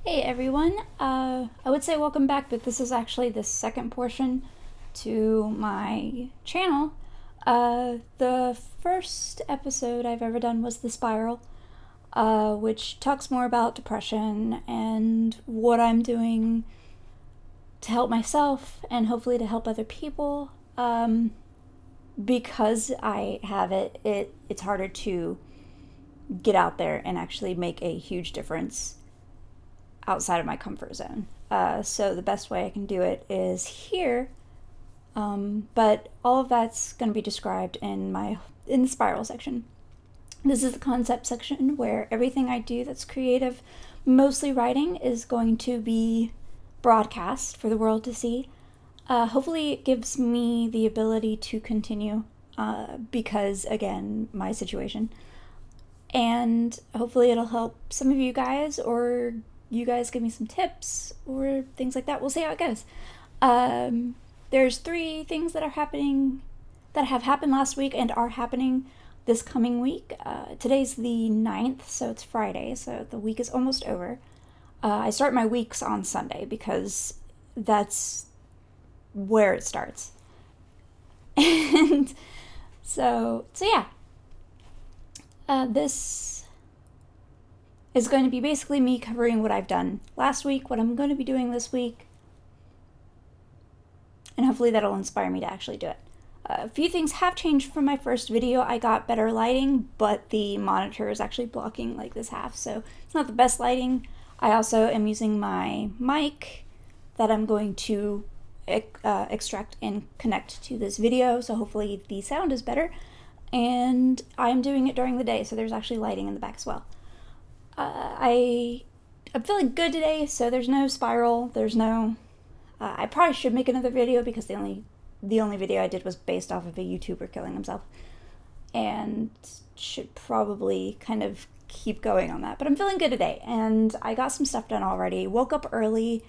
Hey everyone, I would say welcome back, but this is actually the second portion to my channel. The first episode I've ever done was The Spiral, which talks more about depression and what I'm doing to help myself and hopefully to help other people. Because I have it's harder to get out there and actually make a huge difference outside of my comfort zone. So the best way I can do it is here, but all of that's going to be described in the spiral section. This is the concept section where everything I do that's creative, mostly writing, is going to be broadcast for the world to see. Hopefully it gives me the ability to continue because, again, my situation. And hopefully it'll help some of you guys, or you guys give me some tips or things like that. We'll see how it goes. There's 3 things that are happening, that have happened last week and are happening this coming week. Today's the 9th, so it's Friday, so the week is almost over. I start my weeks on Sunday because that's where it starts. And so yeah. This is going to be basically me covering what I've done last week, what I'm going to be doing this week, and hopefully that'll inspire me to actually do it. A few things have changed from my first video. I got better lighting, but the monitor is actually blocking like this half, so it's not the best lighting. I also am using my mic that I'm going to extract and connect to this video, so hopefully the sound is better. And I'm doing it during the day, so there's actually lighting in the back as well. I'm feeling good today, so there's no spiral, there's no... I probably should make another video because the only video I did was based off of a YouTuber killing himself. And should probably kind of keep going on that. But I'm feeling good today, and I got some stuff done already. Woke up early.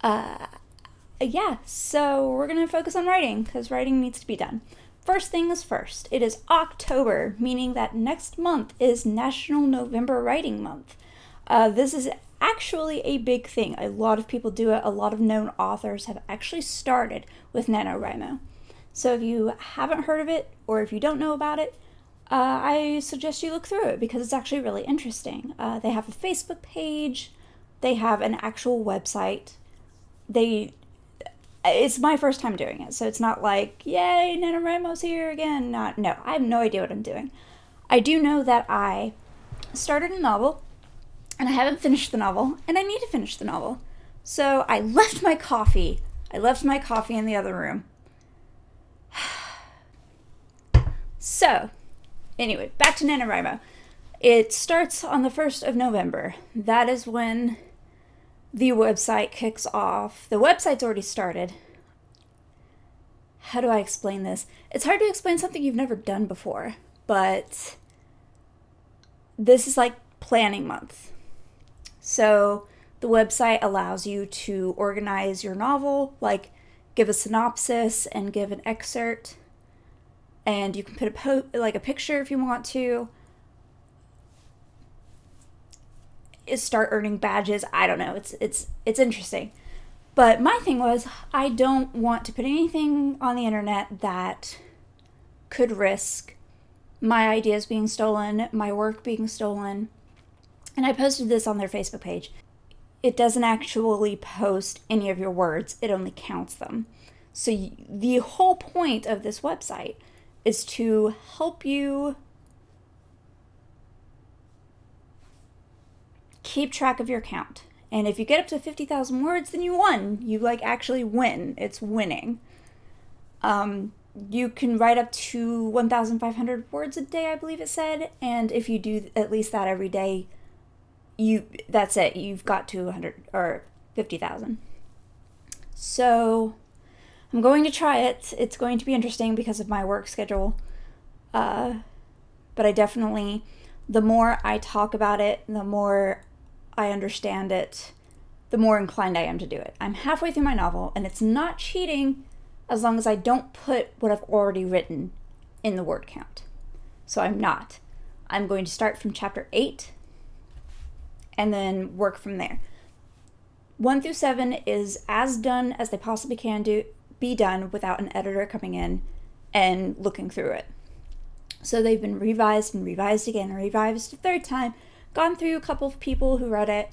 Yeah, so we're going to focus on writing, because writing needs to be done. First things first, it is October, meaning that next month is National November Writing Month. This is actually a big thing. A lot of people do it. A lot of known authors have actually started with NaNoWriMo. So if you haven't heard of it, or if you don't know about it, I suggest you look through it because it's actually really interesting. They have a Facebook page. They have an actual website. It's my first time doing it, so it's not like, yay, NaNoWriMo's here again. No, I have no idea what I'm doing. I do know that I started a novel, and I haven't finished the novel, and I need to finish the novel. So I left my coffee. in the other room. So, anyway, back to NaNoWriMo. It starts on the 1st of November. That is when the website kicks off. The website's already started. How do I explain this? It's hard to explain something you've never done before, but this is like planning month. So the website allows you to organize your novel, like give a synopsis and give an excerpt, and you can put a picture if you want to. Start earning badges. I don't know. It's interesting. But my thing was, I don't want to put anything on the internet that could risk my ideas being stolen, my work being stolen. And I posted this on their Facebook page. It doesn't actually post any of your words. It only counts them. So the whole point of this website is to help you keep track of your count. And if you get up to 50,000 words, then you won. You actually win. It's winning. You can write up to 1,500 words a day, I believe it said. And if you do at least that every day, that's it. You've got to 100 or 50,000. So I'm going to try it. It's going to be interesting because of my work schedule. But I definitely, the more I talk about it, the more I understand it, the more inclined I am to do it. I'm halfway through my novel, and it's not cheating as long as I don't put what I've already written in the word count. So I'm not. I'm going to start from chapter 8 and then work from there. 1 through 7 is as done as they possibly can be done without an editor coming in and looking through it. So they've been revised and revised again and revised a third time, gone through a couple of people who read it,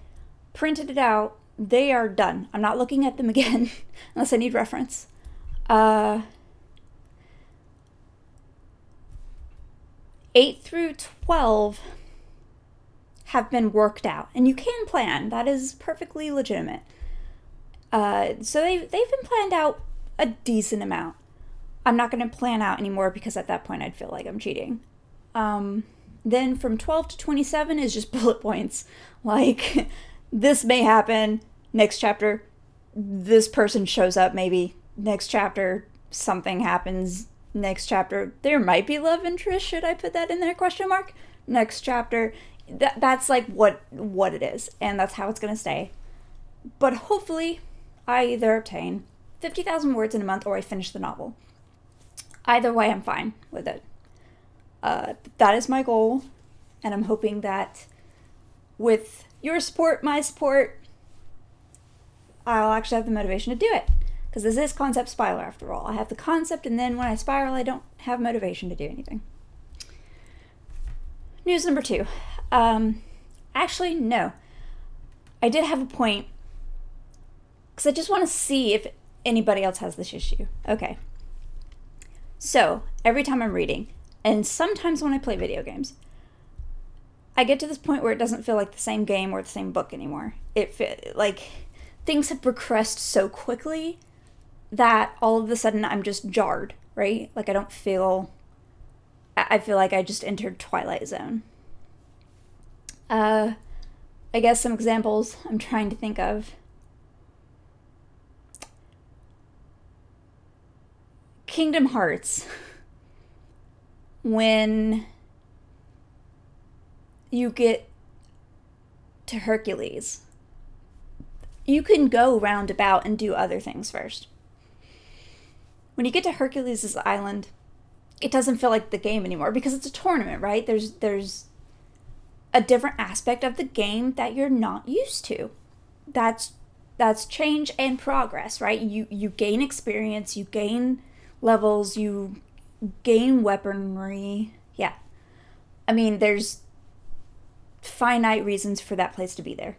printed it out. They are done. I'm not looking at them again unless I need reference. 8 through 12 have been worked out, and you can plan. That is perfectly legitimate. So they've been planned out a decent amount. I'm not going to plan out anymore because at that point I'd feel like I'm cheating. Then from 12 to 27 is just bullet points. Like, this may happen, next chapter, this person shows up maybe, next chapter, something happens, next chapter, there might be love interest, should I put that in there, question mark? Next chapter, that's like what it is, and that's how it's going to stay. But hopefully, I either obtain 50,000 words in a month or I finish the novel. Either way, I'm fine with it. That is my goal, and I'm hoping that with your support, my support, I'll actually have the motivation to do it. Because this is Concept Spiral after all. I have the concept, and then when I spiral, I don't have motivation to do anything. News number 2. Actually, no. I did have a point, because I just want to see if anybody else has this issue. Okay. So, every time I'm reading, and sometimes when I play video games, I get to this point where it doesn't feel like the same game or the same book anymore. Like, things have progressed so quickly that all of a sudden I'm just jarred, right? Like, I feel like I just entered Twilight Zone. I guess some examples I'm trying to think of. Kingdom Hearts. When you get to Hercules, you can go roundabout and do other things first. When you get to Hercules' island, it doesn't feel like the game anymore because it's a tournament, right? There's a different aspect of the game that you're not used to. That's change and progress, right? You gain experience, you gain levels, you gain weaponry. Yeah. I mean, there's finite reasons for that place to be there.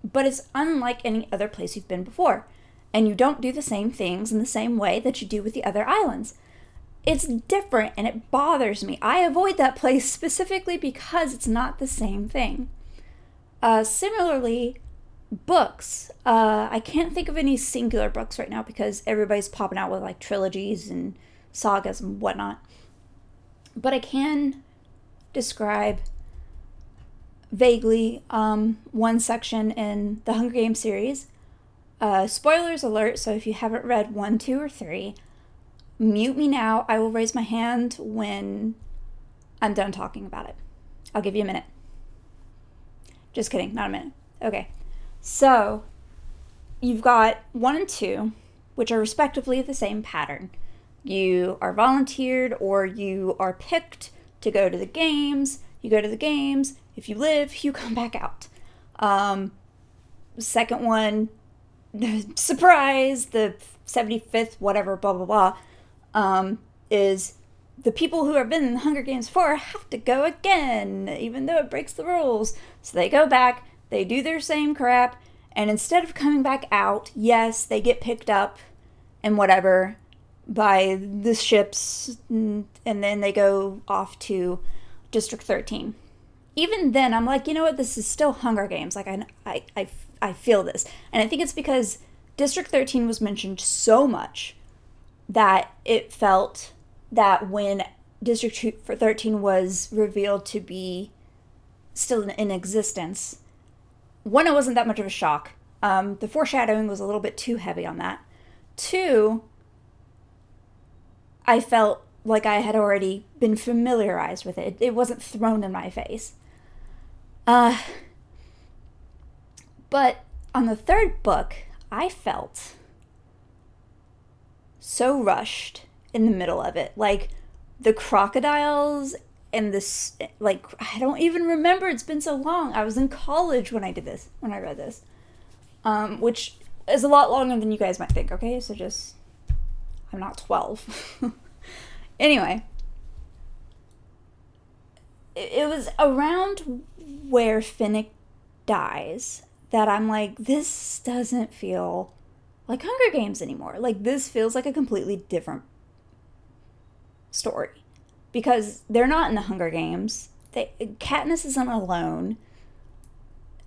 But it's unlike any other place you've been before. And you don't do the same things in the same way that you do with the other islands. It's different and it bothers me. I avoid that place specifically because it's not the same thing. Similarly, books. I can't think of any singular books right now because everybody's popping out with like trilogies and sagas and whatnot. But I can describe vaguely one section in the Hunger Games series. Spoilers alert, so if you haven't read 1, 2, or 3, mute me now. I will raise my hand when I'm done talking about it. I'll give you a minute. Just kidding, not a minute. Okay, so you've got 1 and 2, which are respectively the same pattern. You are volunteered or you are picked to go to the games. You go to the games. If you live, you come back out. Second one, surprise, the 75th, whatever, blah, blah, blah, is the people who have been in the Hunger Games before have to go again, even though it breaks the rules. So they go back, they do their same crap, and instead of coming back out, yes, they get picked up and whatever by the ships, and then they go off to District 13. Even then, I'm like, you know what, this is still Hunger Games. Like, I feel this. And I think it's because District 13 was mentioned so much that it felt that when District 13 was revealed to be still in existence, one, it wasn't that much of a shock. The foreshadowing was a little bit too heavy on that. 2, I felt like I had already been familiarized with it. It wasn't thrown in my face. But on the third book, I felt so rushed in the middle of it. Like, the crocodiles and this, like, I don't even remember. It's been so long. I was in college when I read this. which is a lot longer than you guys might think, okay? So just, I'm not 12. Anyway, it was around where Finnick dies that I'm like, this doesn't feel like Hunger Games anymore. Like, this feels like a completely different story. Because they're not in the Hunger Games. Katniss isn't alone.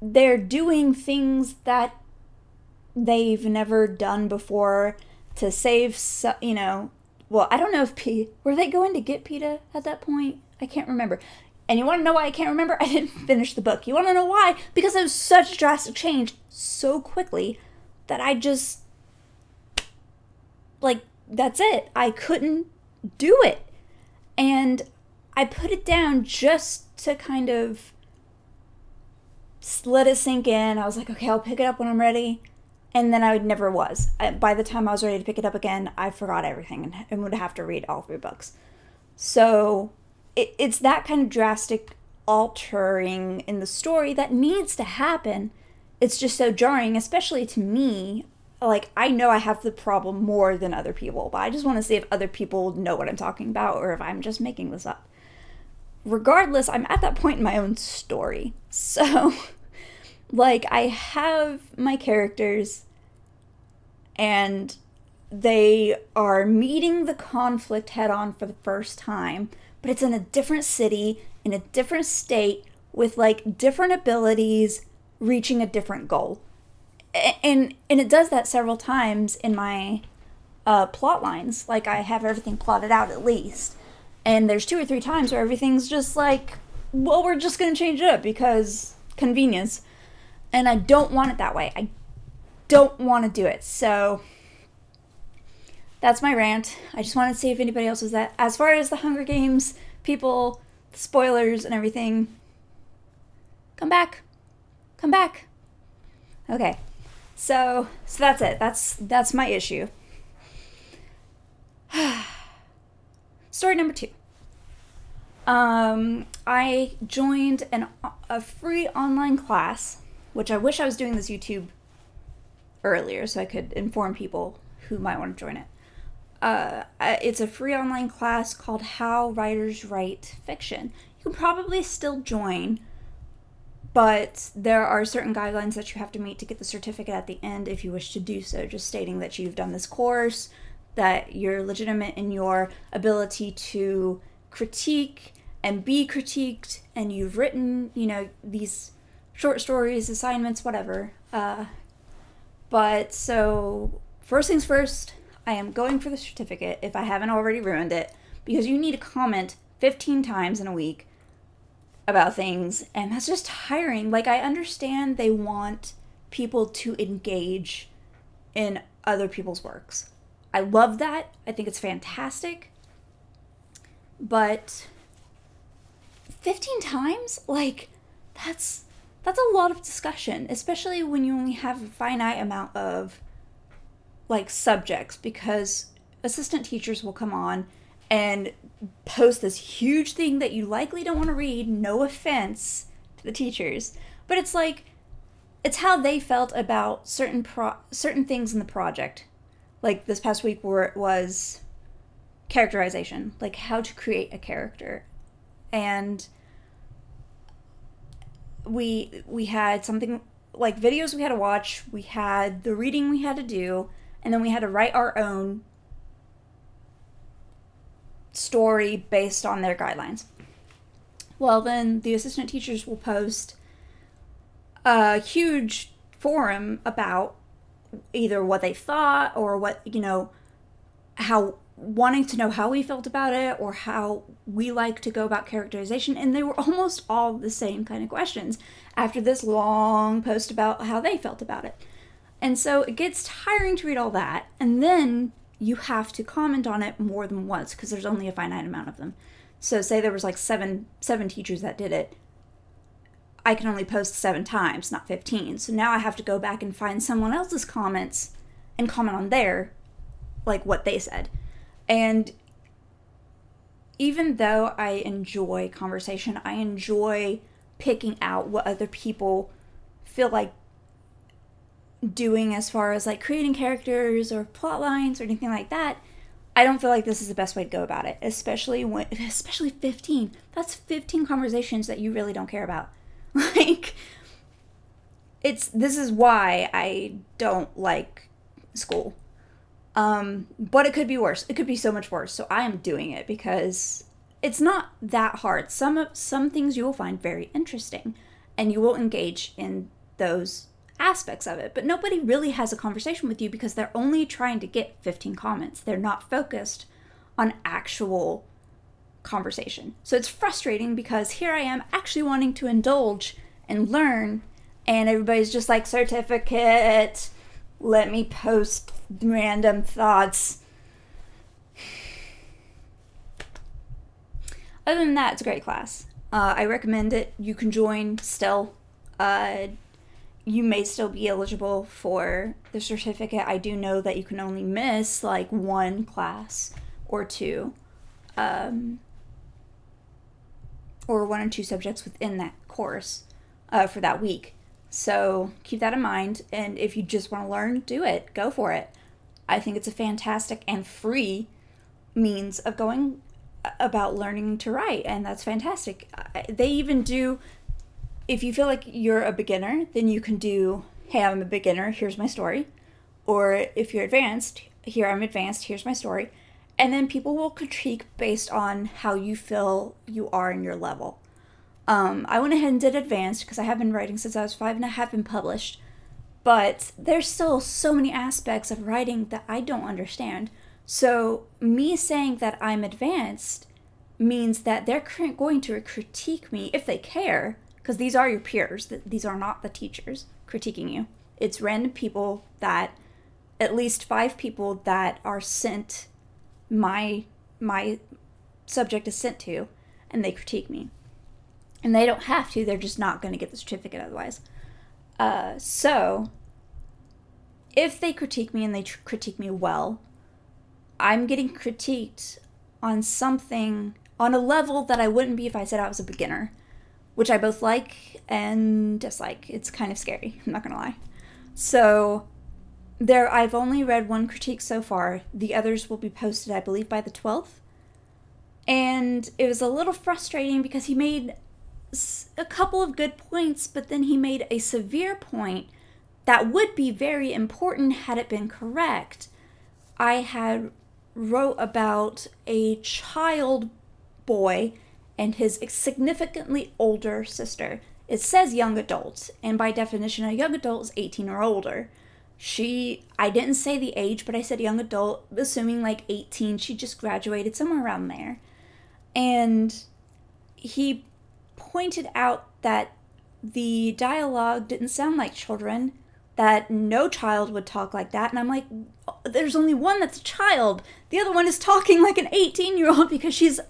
They're doing things that they've never done before to save, well, I don't know if were they going to get Peeta at that point? I can't remember. And you want to know why I can't remember? I didn't finish the book. You want to know why? Because it was such a drastic change so quickly that I just, like, that's it. I couldn't do it. And I put it down just to kind of let it sink in. I was like, okay, I'll pick it up when I'm ready. And then I never was. By the time I was ready to pick it up again, I forgot everything and would have to read all 3 books. So it's that kind of drastic altering in the story that needs to happen. It's just so jarring, especially to me. Like, I know I have the problem more than other people, but I just want to see if other people know what I'm talking about or if I'm just making this up. Regardless, I'm at that point in my own story. So, like, I have my characters and they are meeting the conflict head on for the first time, but it's in a different city, in a different state, with, like, different abilities, reaching a different goal. And it does that several times in my plot lines. Like, I have everything plotted out at least. And there's 2 or 3 times where everything's just like, well, we're just going to change it up because convenience. And I don't want it that way. I don't want to do it. So that's my rant. I just wanted to see if anybody else was that. As far as the Hunger Games, people, the spoilers and everything, come back. Come back. Okay. So that's it. That's my issue. Story number 2. I joined a free online class, which I wish I was doing this YouTube earlier so I could inform people who might want to join it. It's a free online class called How Writers Write Fiction. You can probably still join, but there are certain guidelines that you have to meet to get the certificate at the end if you wish to do so, just stating that you've done this course, that you're legitimate in your ability to critique and be critiqued, and you've written, these short stories, assignments, whatever. But so, first things first, I am going for the certificate if I haven't already ruined it, because you need to comment 15 times in a week about things, and that's just tiring. Like, I understand they want people to engage in other people's works. I love that. I think it's fantastic. But 15 times? Like, that's a lot of discussion, especially when you only have a finite amount of, like, subjects, because assistant teachers will come on and post this huge thing that you likely don't want to read, no offense to the teachers, but it's like, it's how they felt about certain things in the project. Like this past week where it was characterization, like how to create a character. And we had something like videos we had to watch, we had the reading we had to do, and then we had to write our own story based on their guidelines. Well, then the assistant teachers will post a huge forum about either what they thought or what, how, wanting to know how we felt about it or how we like to go about characterization. And they were almost all the same kind of questions after this long post about how they felt about it. And so it gets tiring to read all that. And then you have to comment on it more than once because there's only a finite amount of them. So say there was like seven teachers that did it. I can only post 7 times, not 15. So now I have to go back and find someone else's comments and comment on their, like what they said. And even though I enjoy conversation, I enjoy picking out what other people feel like doing as far as like creating characters or plot lines or anything like that, I don't feel like this is the best way to go about it, especially 15. That's 15 conversations that you really don't care about. Like, this is why I don't like school. But it could be worse. It could be so much worse. So I am doing it because it's not that hard. Some things you will find very interesting, and you will engage in those aspects of it. But nobody really has a conversation with you because they're only trying to get 15 comments. They're not focused on actual conversation. So it's frustrating because here I am actually wanting to indulge and learn, and everybody's just like, certificate, let me post random thoughts. Other than that, it's a great class. I recommend it. You can join still. You may still be eligible for the certificate. I do know that you can only miss like one class or two, or one or two subjects within that course for that week. So keep that in mind. And if you just want to learn, do it. Go for it. I think it's a fantastic and free means of going about learning to write, and that's fantastic. They even do, if you feel like you're a beginner, then you can do, hey, I'm a beginner, here's my story. Or if you're advanced, here I'm advanced, here's my story. And then people will critique based on how you feel you are in your level. I went ahead and did advanced because I have been writing since I was 5 and I have been published. But there's still so many aspects of writing that I don't understand. So me saying that I'm advanced means that they're going to critique me if they care, because these are your peers. These are not the teachers critiquing you. It's random people that, at least 5 people that are sent, my subject is sent to, and they critique me. And they don't have to, they're just not going to get the certificate otherwise. So, if they critique me and they critique me well, I'm getting critiqued on something, on a level that I wouldn't be if I said I was a beginner, which I both like and dislike. It's kind of scary, I'm not going to lie. So, I've only read one critique so far. The others will be posted, I believe, by the 12th. And it was a little frustrating because he made a couple of good points, but then he made a severe point that would be very important had it been correct. I had wrote about a child boy and his significantly older sister. It says young adult, and by definition, a young adult is 18 or older. I didn't say the age, but I said young adult, assuming like 18. She just graduated, somewhere around there. And he pointed out that the dialogue didn't sound like children, that no child would talk like that. And I'm like, there's only one that's a child. The other one is talking like an 18-year-old because she's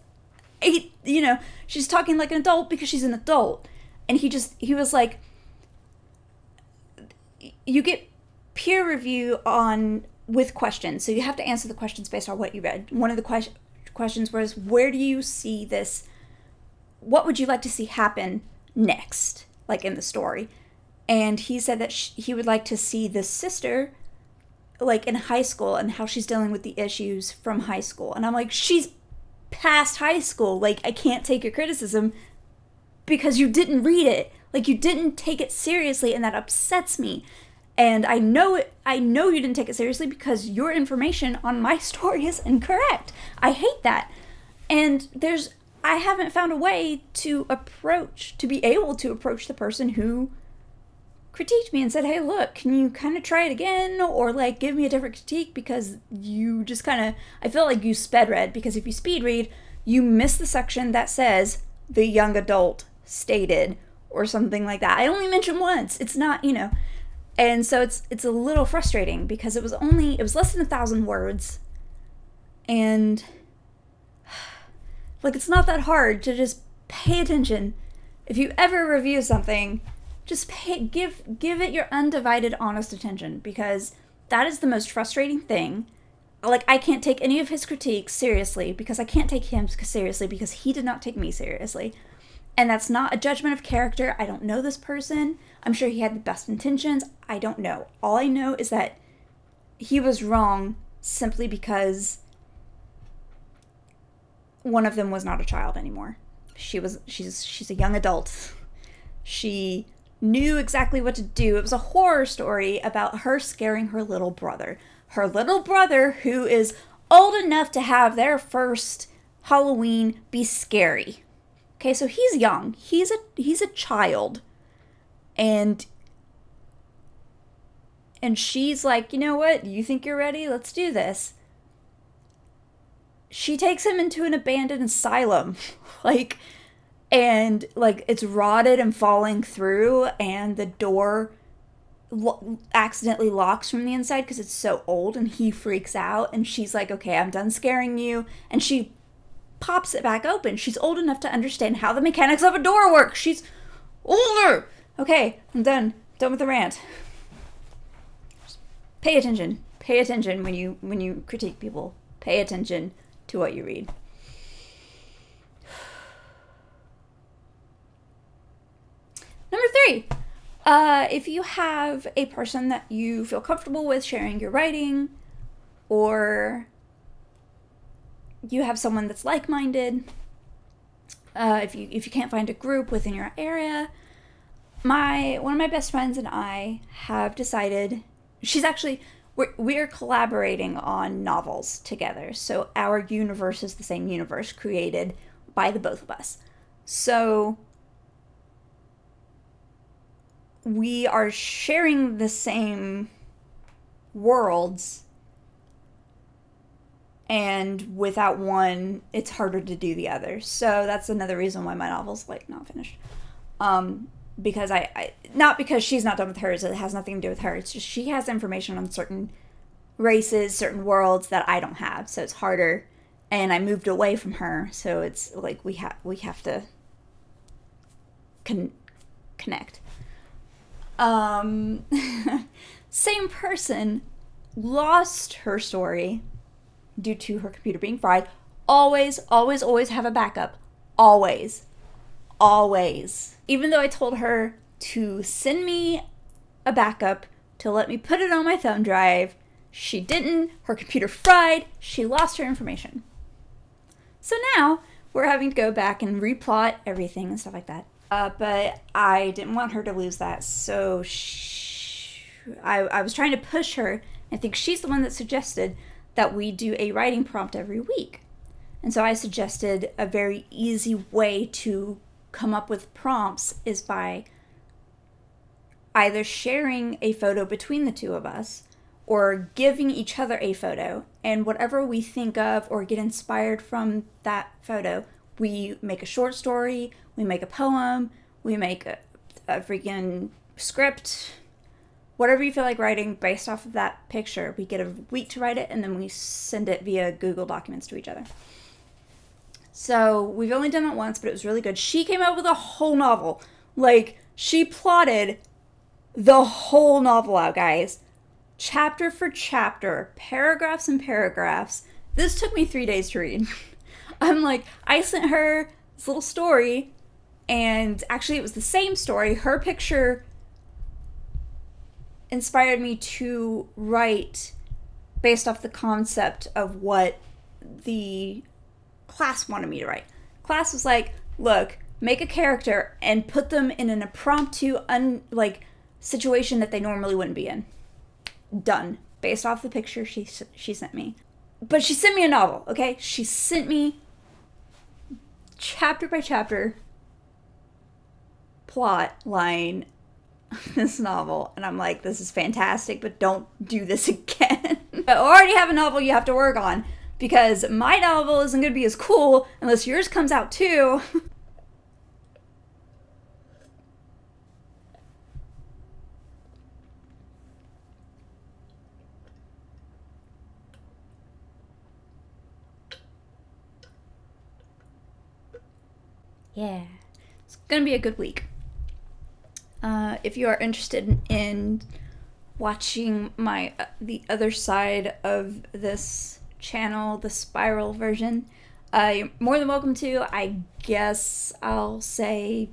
she's talking like an adult because she's an adult. And he was like, you get peer review with questions. So you have to answer the questions based on what you read. One of the questions was, where do you see this? What would you like to see happen next, like in the story? And he said that he would like to see the sister, like in high school, and how she's dealing with the issues from high school. And I'm like, she's past high school. Like, I can't take your criticism because you didn't read it. Like, you didn't take it seriously, and that upsets me. And I know you didn't take it seriously because your information on my story is incorrect. I hate that. And I haven't found a way to be able to approach the person who critiqued me and said, hey, look, can you kind of try it again? Or like give me a different critique, because you just I feel like you sped read, because if you speed read, you miss the section that says the young adult stated or something like that. I only mentioned once. It's not, and so it's a little frustrating because it was less than 1,000 words, and like, it's not that hard to just pay attention. If you ever review something, just give it your undivided, honest attention, because that is the most frustrating thing. Like, I can't take any of his critiques seriously because I can't take him seriously because he did not take me seriously. And that's not a judgment of character. I don't know this person. I'm sure he had the best intentions. I don't know. All I know is that he was wrong simply because one of them was not a child anymore. She's a young adult. She knew exactly what to do. It was a horror story about her scaring her little brother. Her little brother, who is old enough to have their first Halloween be scary. Okay, so he's young. He's a child. And she's like, you know what? You think you're ready? Let's do this. She takes him into an abandoned asylum. And it's rotted and falling through, and the door accidentally locks from the inside because it's so old, and he freaks out, and she's like, okay, I'm done scaring you. And she pops it back open. She's old enough to understand how the mechanics of a door work. She's older. Okay, I'm done with the rant. Just pay attention when you critique people. Pay attention to what you read. Number 3, if you have a person that you feel comfortable with sharing your writing, or you have someone that's like-minded, if you can't find a group within your area, one of my best friends and I have decided, we're collaborating on novels together, so our universe is the same universe created by the both of us. So we are sharing the same worlds, and without one, it's harder to do the other. So that's another reason why my novel's not finished. Because not because she's not done with hers, it has nothing to do with her. It's just she has information on certain races, certain worlds that I don't have, so it's harder. And I moved away from her, so it's we have to connect. Same person lost her story due to her computer being fried. Always have a backup. Always. Even though I told her to send me a backup to let me put it on my thumb drive, she didn't. Her computer fried. She lost her information. So now we're having to go back and replot everything and stuff like that. But I didn't want her to lose that, so I was trying to push her. I think she's the one that suggested that we do a writing prompt every week. And so I suggested a very easy way to come up with prompts is by either sharing a photo between the two of us or giving each other a photo, and whatever we think of or get inspired from that photo, we make a short story, we make a poem, we make a freaking script, whatever you feel like writing based off of that picture. We get a week to write it, and then we send it via Google Documents to each other. So we've only done that once, but it was really good. She came up with a whole novel. She plotted the whole novel out, guys. Chapter for chapter, paragraphs and paragraphs. This took me 3 days to read. I sent her this little story, and actually it was the same story. Her picture inspired me to write based off the concept of what the class wanted me to write. Class was like, look, make a character and put them in an impromptu situation that they normally wouldn't be in. Done. Based off the picture she sent me. But she sent me a novel, okay? She sent me chapter by chapter plot line this novel, and I'm like, this is fantastic, but don't do this again. I already have a novel you have to work on, because my novel isn't going to be as cool unless yours comes out too. Yeah, it's gonna be a good week. If you are interested in watching the other side of this channel, the spiral version, You're more than welcome to. I guess I'll say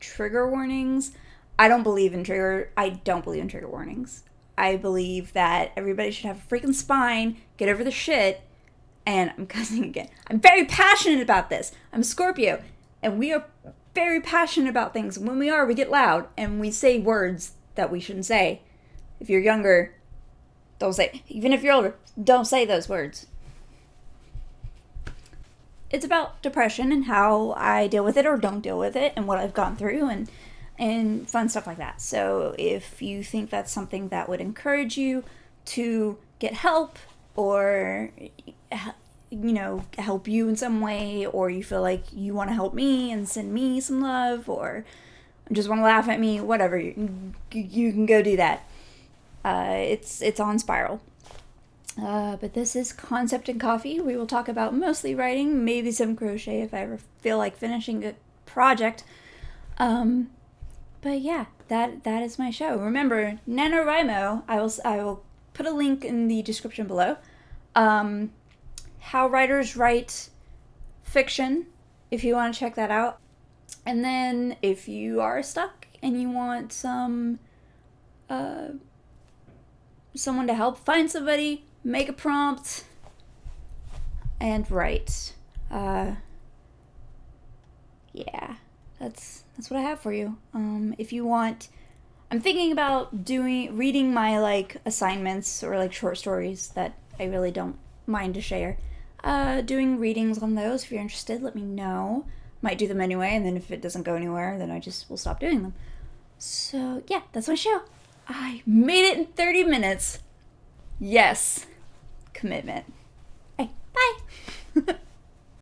trigger warnings. I don't believe in trigger warnings. I believe that everybody should have a freaking spine, get over the shit, and I'm cussing again. I'm very passionate about this. I'm a Scorpio, and we are very passionate about things. And when we are, we get loud, and we say words that we shouldn't say. If you're younger, don't say. Even if you're older, don't say those words. It's about depression and how I deal with it or don't deal with it and what I've gone through and fun stuff like that. So if you think that's something that would encourage you to get help or, you know, help you in some way, or you feel like you want to help me and send me some love, or just want to laugh at me, whatever, you can go do that. It's on Spiral. But this is Concept and Coffee. We will talk about mostly writing, maybe some crochet if I ever feel like finishing a project. But yeah, that is my show. Remember, NaNoWriMo, I will put a link in the description below. How writers write fiction, if you want to check that out. And then if you are stuck and you want someone to help, find somebody, make a prompt, and write. Yeah, that's what I have for you. If you want, I'm thinking about reading my like assignments or like short stories that I really don't mind to share. Doing readings on those. If you're interested, let me know. Might do them anyway, and then if it doesn't go anywhere, then I just will stop doing them. So yeah, that's my show. I made it in 30 minutes. Yes. Commitment. Hey, bye.